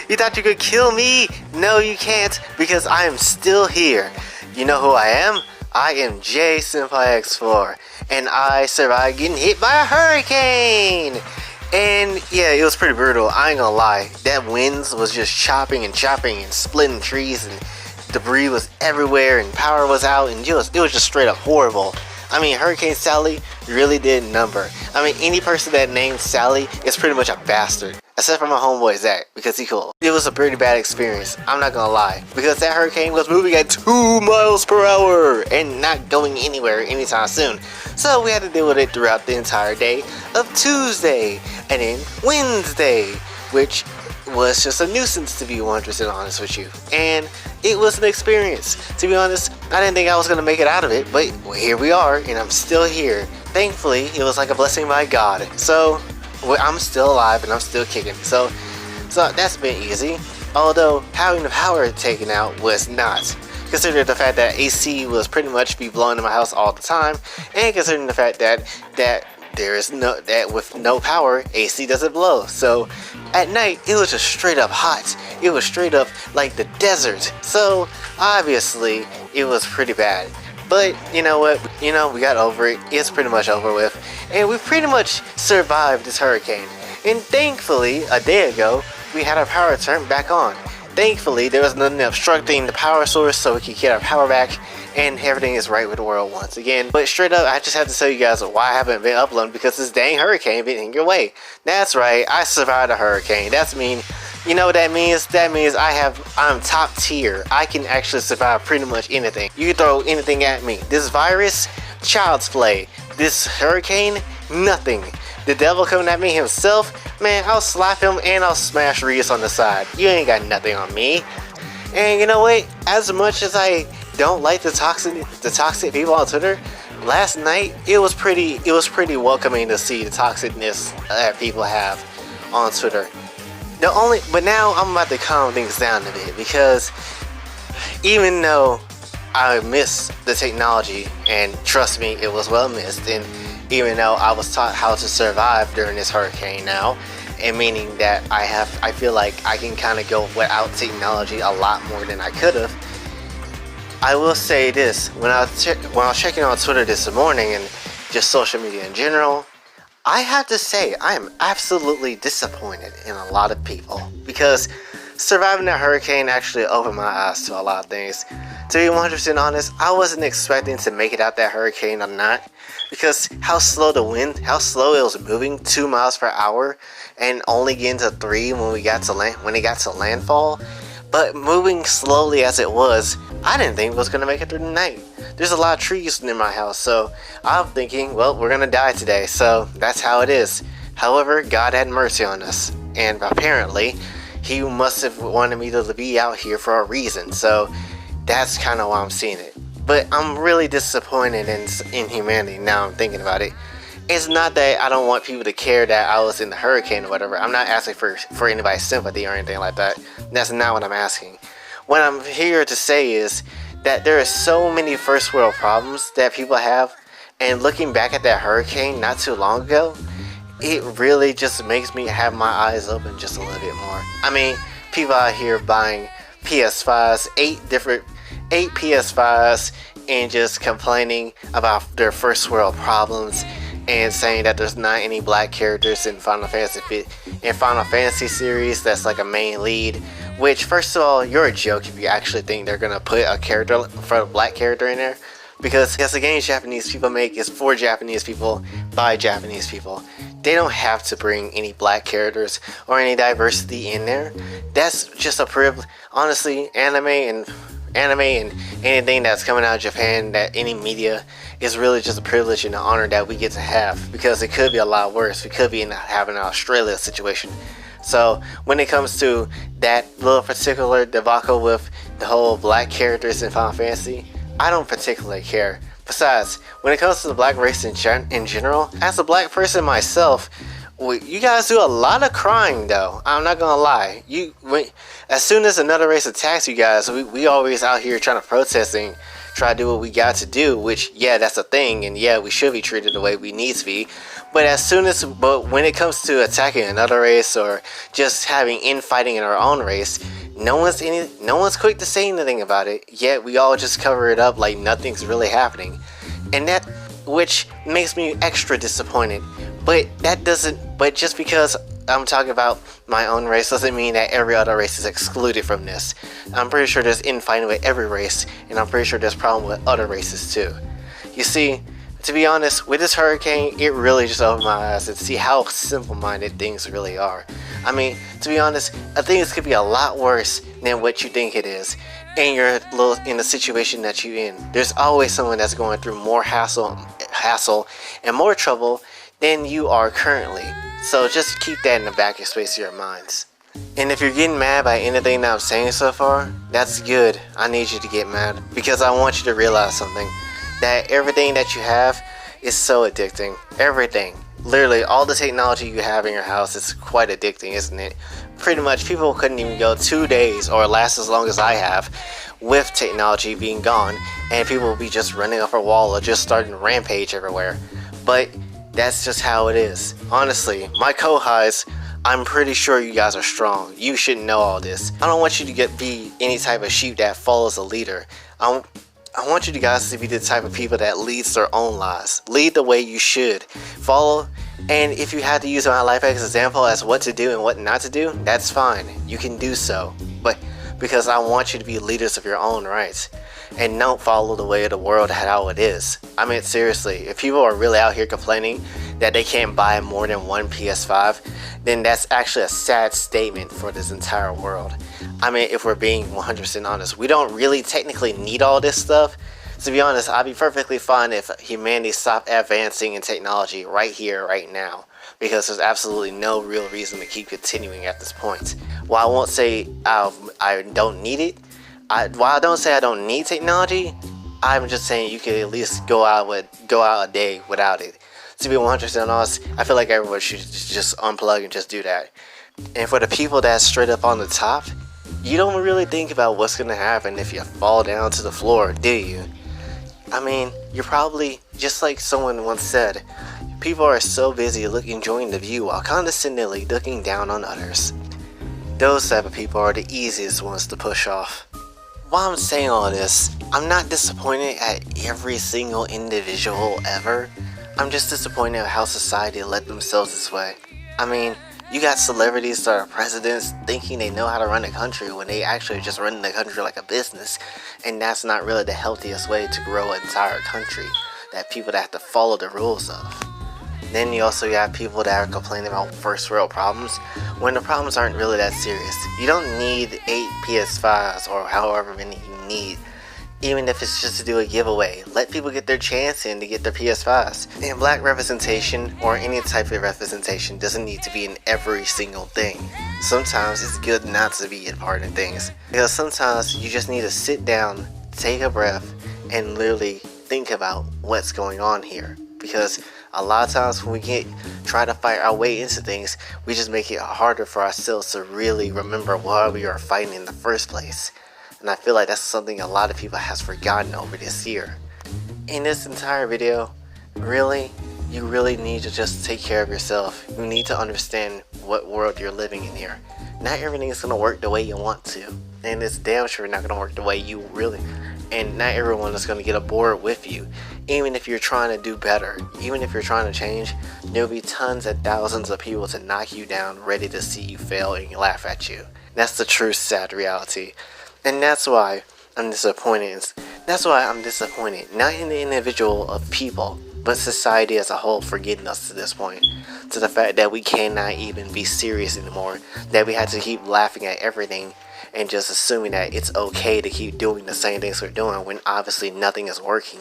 You thought you could kill me? No, you can't, because I am still here. You know who I am? I am J Senpai X4, and I survived getting hit by a hurricane. And yeah, it was pretty brutal. I ain't gonna lie. That wind was just chopping and splitting trees, and debris was everywhere, and power was out, and it was just straight up horrible. I mean, Hurricane Sally really did number. I mean, any person that named Sally is pretty much a bastard. Except for my homeboy Zach, because he cool. It was a pretty bad experience, I'm not gonna lie. Because that hurricane was moving at 2 miles per hour and not going anywhere anytime soon. So we had to deal with it throughout the entire day of Tuesday and then Wednesday, which was just a nuisance, to be 100% honest with you. And it was an experience. To be honest, I didn't think I was gonna make it out of it, but here we are, and I'm still here. Thankfully, it was like a blessing by God. So I'm still alive and I'm still kicking. So that's been easy. Although having the power taken out was not. Considering the fact that AC was pretty much be blowing in my house all the time, and considering the fact that with no power, AC doesn't blow. So at night, it was just straight up hot. It was straight up like the desert. So obviously, it was pretty bad. But you know what? We got over it. It's pretty much over with. And we pretty much survived this hurricane. And thankfully, a day ago, we had our power turned back on. Thankfully, there was nothing obstructing the power source, so we could get our power back. And everything is right with the world once again. But straight up, I just have to tell you guys why I haven't been uploading, because this dang hurricane been in your way. That's right, I survived a hurricane. That's mean. You know what that means? That means I'm top tier. I can actually survive pretty much anything. You can throw anything at me. This virus, child's play. This hurricane, nothing. The devil coming at me himself, man, I'll slap him and I'll smash Reese on the side. You ain't got nothing on me. And you know what? As much as I don't like the toxic people on Twitter, last night it was pretty welcoming to see the toxicness that people have on Twitter. But now I'm about to calm things down a bit, because even though I miss the technology, and trust me, it was well missed, and even though I was taught how to survive during this hurricane now, and meaning that I feel like I can kind of go without technology a lot more than I could have, I will say this: when I was checking on Twitter this morning and just social media in general, I have to say, I am absolutely disappointed in a lot of people, because surviving that hurricane actually opened my eyes to a lot of things. To be 100% honest, I wasn't expecting to make it out that hurricane or not, because how slow it was moving, 2 miles per hour, and only getting to 3 when it got to landfall. But moving slowly as it was, I didn't think it was going to make it through the night. There's a lot of trees near my house, so I'm thinking, well, we're going to die today, so that's how it is. However, God had mercy on us, and apparently, He must have wanted me to be out here for a reason, so that's kind of why I'm seeing it. But I'm really disappointed in humanity now I'm thinking about it. It's not that I don't want people to care that I was in the hurricane or whatever. I'm not asking for anybody's sympathy or anything like that. That's not what I'm asking. What I'm here to say is that there are so many first world problems that people have, and looking back at that hurricane not too long ago, it really just makes me have my eyes open just a little bit more. I mean, people out here buying PS5s, 8 PS5s, and just complaining about their first world problems, and saying that there's not any black characters in Final Fantasy series that's like a main lead. Which, first of all, you're a joke if you actually think they're gonna put a black character in there, because the games Japanese people make is for Japanese people by Japanese people. They don't have to bring any black characters or any diversity in there. That's just a privilege. Honestly, anime and anything that's coming out of Japan, that any media, is really just a privilege and an honor that we get to have, because it could be a lot worse. We could be having an Australia situation. So when it comes to that little particular debacle with the whole black characters in Final Fantasy, I don't particularly care. Besides, when it comes to the black race in general, as a black person myself, you guys do a lot of crying though. I'm not gonna lie. As soon as another race attacks you guys, we always out here trying to protest and try to do what we got to do, which, yeah, that's a thing, and yeah, we should be treated the way we need to be. But when it comes to attacking another race or just having infighting in our own race, no one's quick to say anything about it. Yet we all just cover it up like nothing's really happening, and that which makes me extra disappointed. But just because I'm talking about my own race doesn't mean that every other race is excluded from this. I'm pretty sure there's infighting with every race, and I'm pretty sure there's problem with other races too. You see, to be honest, with this hurricane, it really just opened my eyes to see how simple-minded things really are. I mean, to be honest, I think this could be a lot worse than what you think it is. And you're in the situation that you're in. There's always someone that's going through more hassle and more trouble than you are currently. So just keep that in the back of space of your minds. And if you're getting mad by anything that I'm saying so far, that's good. I need you to get mad because I want you to realize something. That everything that you have is so addicting. Everything. Literally, all the technology you have in your house is quite addicting, isn't it? Pretty much, people couldn't even go 2 days or last as long as I have with technology being gone, and people will be just running off a wall or just starting to rampage everywhere. But that's just how it is. Honestly, my co-highs, I'm pretty sure you guys are strong. You should know all this. I don't want you to be any type of sheep that follows a leader. I want you guys to be the type of people that leads their own lives. Lead the way you should. Follow, and if you had to use my life as an example as what to do and what not to do, that's fine. You can do so. But because I want you to be leaders of your own rights. And don't follow the way of the world how it is. I mean, seriously, if people are really out here complaining that they can't buy more than one PS5, then that's actually a sad statement for this entire world. I mean, if we're being 100% honest, we don't really technically need all this stuff. To be honest, I'd be perfectly fine if humanity stopped advancing in technology right here, right now. Because there's absolutely no real reason to keep continuing at this point. While I won't say I don't need it, while I don't say I don't need technology, I'm just saying you could at least go out a day without it. To be 100% honest, I feel like everyone should just unplug and just do that. And for the people that's straight up on the top, you don't really think about what's going to happen if you fall down to the floor, do you? I mean, you're probably, just like someone once said, people are so busy enjoying the view while condescendingly looking down on others. Those type of people are the easiest ones to push off. While I'm saying all this, I'm not disappointed at every single individual ever. I'm just disappointed at how society let themselves this way. I mean, you got celebrities that are presidents thinking they know how to run a country when they actually just run the country like a business. And that's not really the healthiest way to grow an entire country. That people that have to follow the rules of. Then you also got people that are complaining about first world problems when the problems aren't really that serious. You don't need 8 PS5s or however many you need, even if it's just to do a giveaway. Let people get their chance in to get their PS5s. And black representation or any type of representation doesn't need to be in every single thing. Sometimes it's good not to be a part of things. Because sometimes you just need to sit down, take a breath, and literally think about what's going on here. Because a lot of times when we try to fight our way into things, we just make it harder for ourselves to really remember why we are fighting in the first place. And I feel like that's something a lot of people has forgotten over this year. In this entire video, you really need to just take care of yourself. You need to understand what world you're living in here. Not everything is going to work the way you want to. And it's damn sure not going to work the way you really. And not everyone is going to get aboard with you. Even if you're trying to do better, even if you're trying to change, there'll be tons and thousands of people to knock you down, ready to see you fail and laugh at you. That's the true sad reality. And that's why I'm disappointed. Not in the individual of people, but society as a whole for getting us to this point. To the fact that we cannot even be serious anymore. That we had to keep laughing at everything and just assuming that it's okay to keep doing the same things we're doing when obviously nothing is working.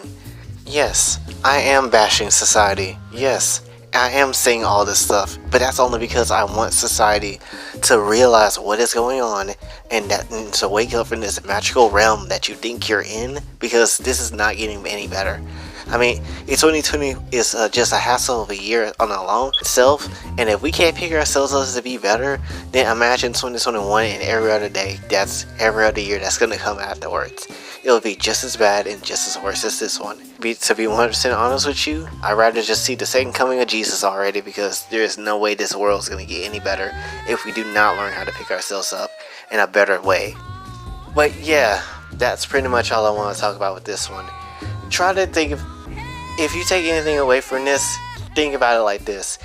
Yes, I am bashing society. Yes, I am saying all this stuff, but that's only because I want society to realize what is going on and to wake up in this magical realm that you think you're in, because this is not getting any better. I mean, 2020 is just a hassle of a year on alone itself, and if we can't pick ourselves up to be better, then imagine 2021 and every other day, that's every other year that's going to come afterwards. it will be just as bad and just as worse as this one. To be 100% honest with you, I'd rather just see the second coming of Jesus already, because there is no way this world is going to get any better if we do not learn how to pick ourselves up in a better way. But yeah, that's pretty much all I want to talk about with this one. Try to think of, if you take anything away from this, think about it like this.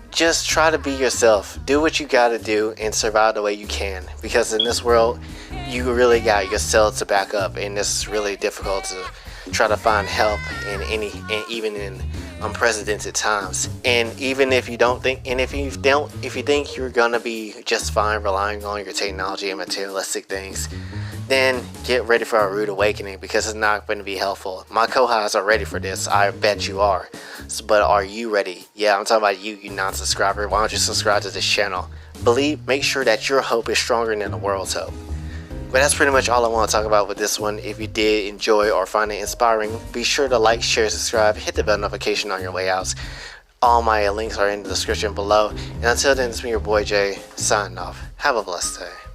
Just try to be yourself. Do what you gotta do and survive the way you can. Because in this world, you really got yourself to back up, and it's really difficult to try to find help even in unprecedented times. And even if you don't think, and if you think you're gonna be just fine relying on your technology and materialistic things, then get ready for a rude awakening, because it's not going to be helpful. My co-hosts are ready for this. I bet you are. But are you ready? Yeah, I'm talking about you non-subscriber. Why don't you subscribe to this channel? Make sure that your hope is stronger than the world's hope. But that's pretty much all I want to talk about with this one. If you did enjoy or find it inspiring, be sure to like, share, subscribe, hit the bell notification on your way out. All my links are in the description below. And until then, it's me, your boy Jay, signing off. Have a blessed day.